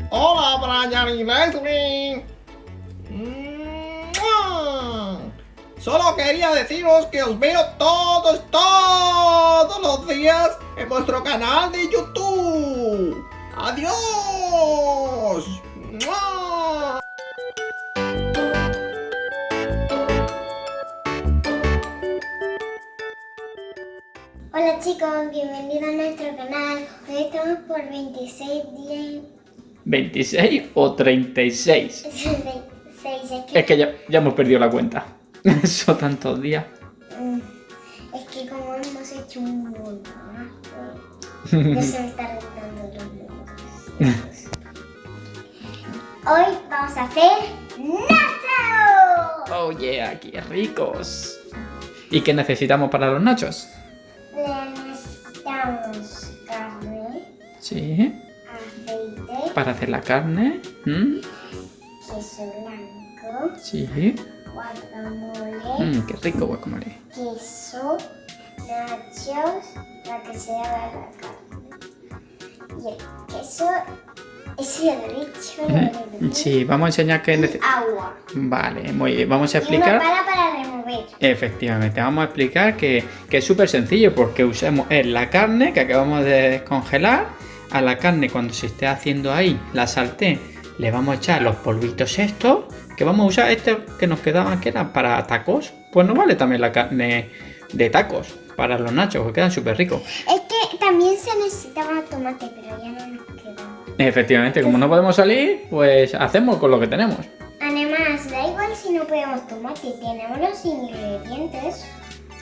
Hola, Brian y Leslie. Solo quería deciros que os veo todos los días en vuestro canal de YouTube. ¡Adiós! ¡Mua! Hola chicos, bienvenidos a nuestro canal. Hoy estamos por 26 días. ¿26 o 36? 66, Es que ya hemos perdido la cuenta. Son tantos días. es que como hemos hecho un montonazo, no se me está rentando los números. Hoy vamos a hacer nachos. Oh yeah, qué ricos. ¿Y qué necesitamos para los nachos? Necesitamos carne, Sí, aceite, para hacer la carne. queso blanco, Sí. guacamole, Qué rico guacamole. queso, nachos, para que se haga la carne. Y el queso, eso ya lo he dicho, Sí, vamos a enseñar que Y agua. Vale, muy bien. Vamos a Y una explicar. pala para remover. Efectivamente, vamos a explicar que es súper sencillo porque usamos la carne que acabamos de descongelar. A la carne, cuando se esté haciendo ahí la sartén, le vamos a echar los polvitos estos, que vamos a usar este que nos quedaban, que eran para tacos. Pues no vale también la carne de tacos para los nachos, que quedan súper ricos. Es que también se necesitaba tomate, pero ya no nos queda. Efectivamente, como no podemos salir, pues hacemos con lo que tenemos. Además, da igual si no podemos tomate, tenemos los ingredientes.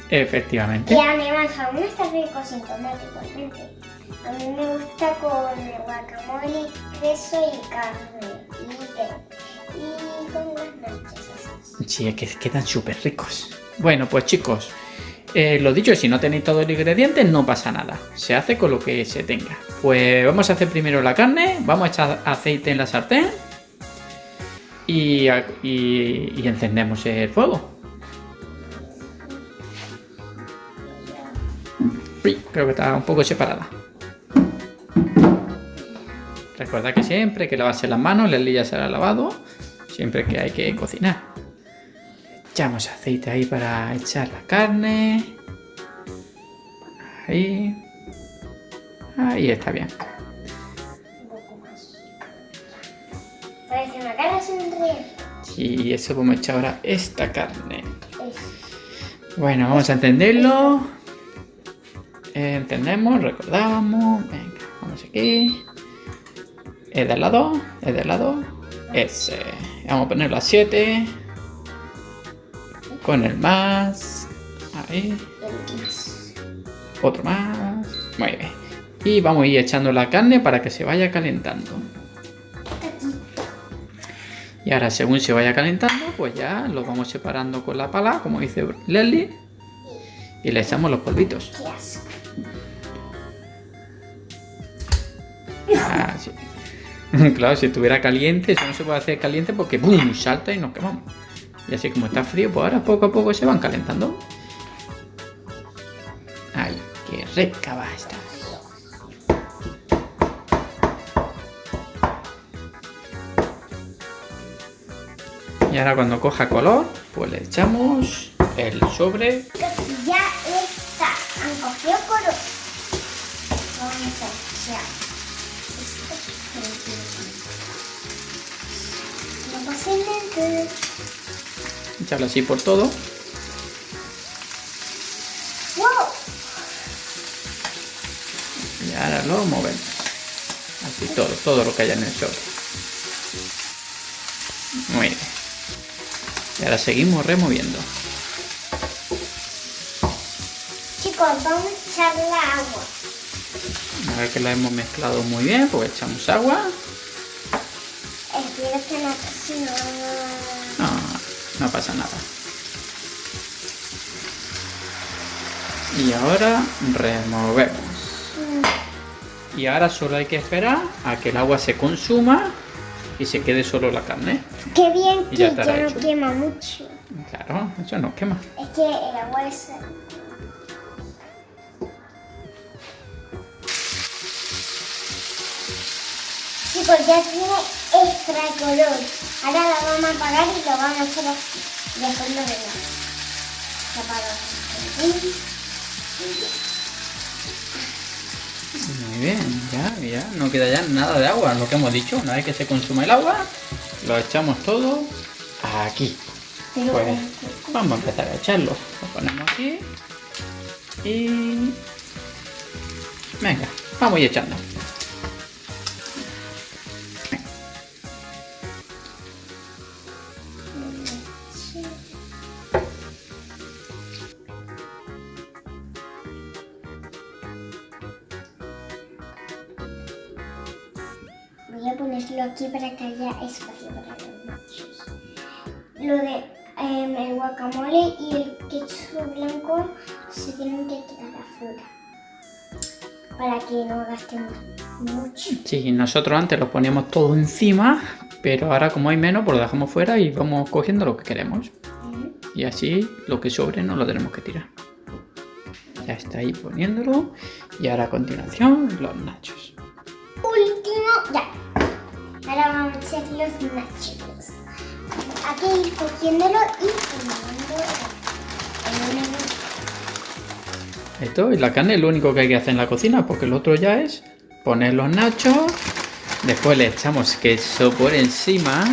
Efectivamente. Y además, aún está rico sin tomate igualmente. A mí me gusta con el guacamole, queso y carne. Y con las nachos esas. Sí, es que quedan súper ricos. Bueno, pues chicos, lo dicho, si no tenéis todos los ingredientes, no pasa nada. Se hace con lo que se tenga. Pues vamos a hacer primero la carne, vamos a echar aceite en la sartén y encendemos el fuego. Uy, creo que está un poco separada. Recuerda que siempre hay que lavarse las manos, Leslie ya se la ha lavado, siempre que hay que cocinar. Echamos aceite ahí para echar la carne. Ahí. Ahí está bien. Un poco más. Parece una cara sonriente. Y eso vamos a echar ahora esta carne. Es- Bueno, vamos a encenderlo. Encendemos, recordamos. Venga, vamos aquí. Es del lado, es del lado. Ese. Vamos a ponerlo a 7. Con el más. Ahí. Otro más. Muy bien. Y vamos a ir echando la carne para que se vaya calentando. Y ahora según se vaya calentando, pues ya lo vamos separando con la pala, como dice Leslie. Y le echamos los polvitos. Qué asco. Ah, sí. Claro, si estuviera caliente, eso no se puede hacer caliente porque ¡pum! Salta y nos quemamos. Y así como está frío, pues ahora poco a poco se van calentando. ¡Ay, qué rica va esta! Y ahora cuando coja color, pues le echamos el sobre. Ya está. Han cogido color. Vamos a echar esto. No posiblemente. Echarlo así por todo. ¡Wow! Y ahora lo movemos. Así todo lo que haya en el sobre. Muy bien. Y ahora seguimos removiendo. Chicos, vamos a echar la agua. A ver que lo hemos mezclado muy bien, pues echamos agua. Espero que no cocine. No pasa nada. Y ahora removemos. Y ahora solo hay que esperar a que el agua se consuma y se quede solo la carne. Qué bien Y que ya ya estará no hecho. quema mucho. Claro, eso no quema. Es que el agua es... Chicos, ya tiene extra color. Ahora la vamos a apagar y lo vamos a hacer así. Y después lo vemos. Se apagó. Muy bien, ya, no queda ya nada de agua, lo que hemos dicho. Una vez que se consume el agua, lo echamos todo aquí. Pero Pues vamos a empezar a echarlo. Lo ponemos aquí y... venga, vamos a ir echando. voy a ponerlo aquí para que haya espacio para los nachos. Lo de el guacamole y el ketchup blanco se tienen que quitar afuera para que no gastemos mucho. Sí, nosotros antes lo poníamos todo encima, pero ahora como hay menos, pues lo dejamos fuera y vamos cogiendo lo que queremos. Y así lo que sobre no lo tenemos que tirar. Ya está ahí poniéndolo. Y ahora a continuación los nachos. Último, ya. Ahora vamos a hacer los nachos. Hay que ir cogiéndolo y poniéndolo en Esto y la carne es lo único que hay que hacer en la cocina, porque lo otro ya es poner los nachos. Después le echamos queso por encima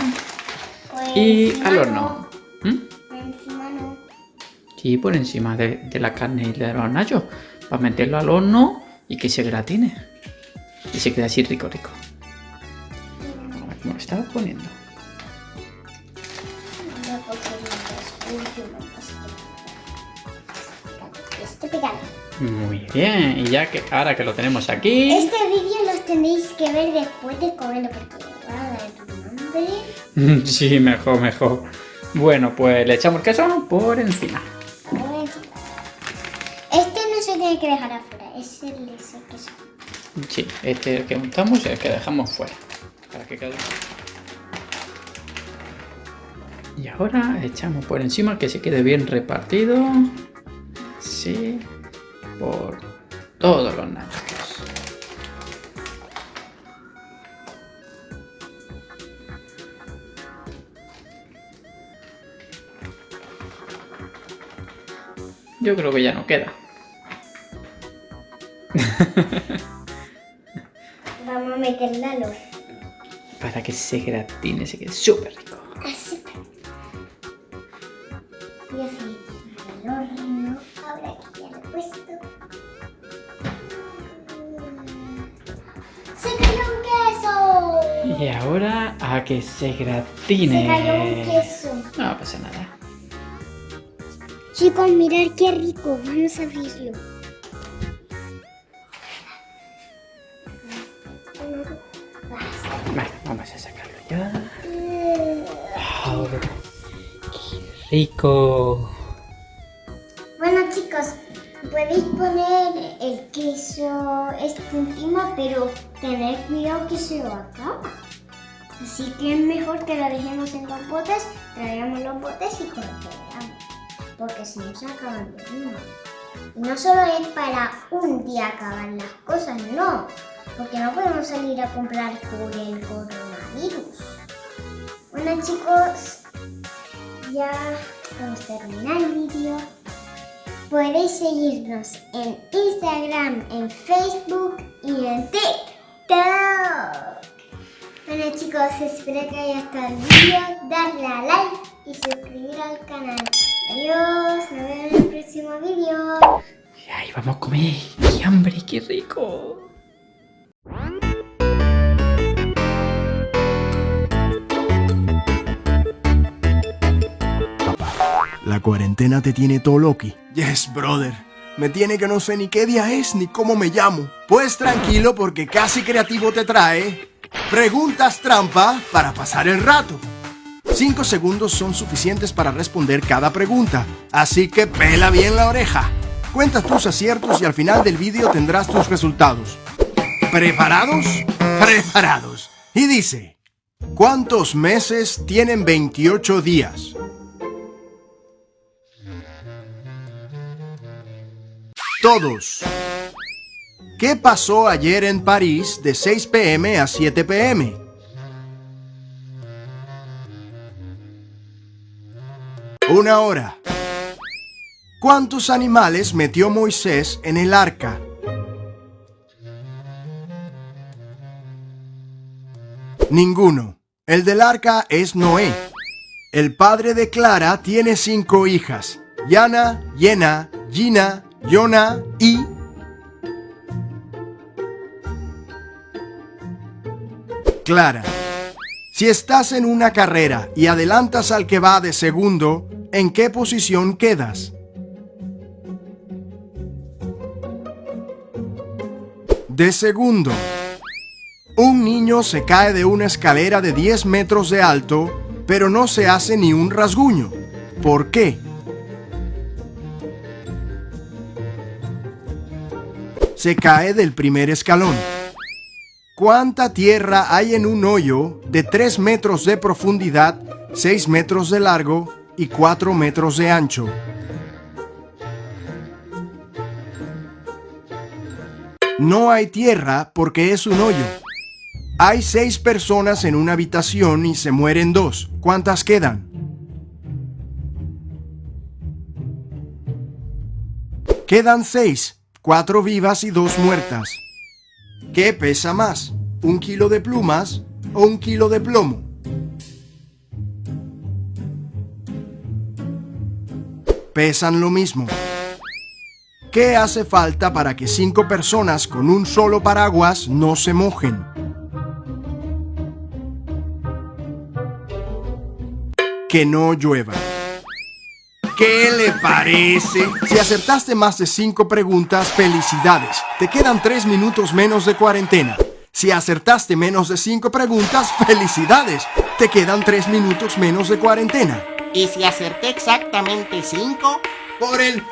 y al horno. Por encima no. Sí, por encima de la carne y de los nachos. Para meterlo al horno y que se gratine. Y se quede así rico, rico. A ver cómo lo estaba poniendo. Voy a coger los últimos. Este pegado. Muy bien, y ya que ahora que lo tenemos aquí... Este vídeo los tendréis que ver después de comerlo porque va a dar hambre. Sí, mejor, mejor. Bueno, pues le echamos el queso por encima. Este no se tiene que dejar afuera, es el queso. Sí, este que untamos y el que dejamos fuera. Para que quede... Y ahora echamos por encima que se quede bien repartido. Sí, por todos los nachos. Yo creo que ya no queda. Vamos a meter la luz. Para que se gratine, se quede súper rico. Así. Voy a seguir al horno. Ahora que ya lo he puesto. ¡Se cayó un queso! Y ahora a que se gratine. Se cayó un queso. No pasa nada. Chicos, mirad qué rico. Vamos a abrirlo. Vale, vamos a sacarlo ya. ¡Wow! ¡Qué rico! Bueno, chicos, podéis poner el queso encima, pero tened cuidado que se lo acaba. Así que es mejor que lo dejemos en los botes, traigamos los botes y congelamos. Porque si no se acaban de una. Y no solo es para un día acabar las cosas, no. Porque no podemos salir a comprar por el coronavirus. Bueno, chicos, ya vamos a terminar el vídeo. Podéis seguirnos en Instagram, en Facebook y en TikTok. Bueno, chicos, espero que haya gustado el vídeo. Darle a like y suscribir al canal. Adiós, nos vemos en el próximo vídeo. Y ahí vamos a comer. ¡Qué hambre, qué rico! La cuarentena te tiene todo loqui. Yes, brother. Me tiene que no sé ni qué día es ni cómo me llamo. Pues tranquilo porque Casi Creativo te trae preguntas trampa para pasar el rato. 5 segundos son suficientes para responder cada pregunta, así que pela bien la oreja. Cuenta tus aciertos y al final del vídeo tendrás tus resultados. ¿Preparados? ¡Preparados! Y dice, ¿cuántos meses tienen 28 días? todos. ¿Qué pasó ayer en París de 6 p.m. a 7 p.m.? Una hora. ¿Cuántos animales metió Moisés en el arca? Ninguno. El del arca es Noé. El padre de Clara tiene 5 hijas: Yana, Yena, Gina, Yona y... Clara. Si estás en una carrera y adelantas al que va de segundo, ¿en qué posición quedas? De segundo. Un niño se cae de una escalera de 10 metros de alto, pero no se hace ni un rasguño. ¿Por qué? Se cae del primer escalón. ¿Cuánta tierra hay en un hoyo de 3 metros de profundidad, 6 metros de largo y 4 metros de ancho? No hay tierra porque es un hoyo. Hay 6 personas en una habitación y se mueren 2. ¿Cuántas quedan? Quedan 6, 4 vivas y 2 muertas. ¿Qué pesa más? ¿1 kilo de plumas o 1 kilo de plomo? Pesan lo mismo. ¿Qué hace falta para que 5 personas con un solo paraguas no se mojen? Que no llueva. ¿Qué le parece? Si acertaste más de 5 preguntas, felicidades. Te quedan 3 minutos menos de cuarentena. Si acertaste menos de 5 preguntas, felicidades. Te quedan 3 minutos menos de cuarentena. Y si acerté exactamente 5, Por el...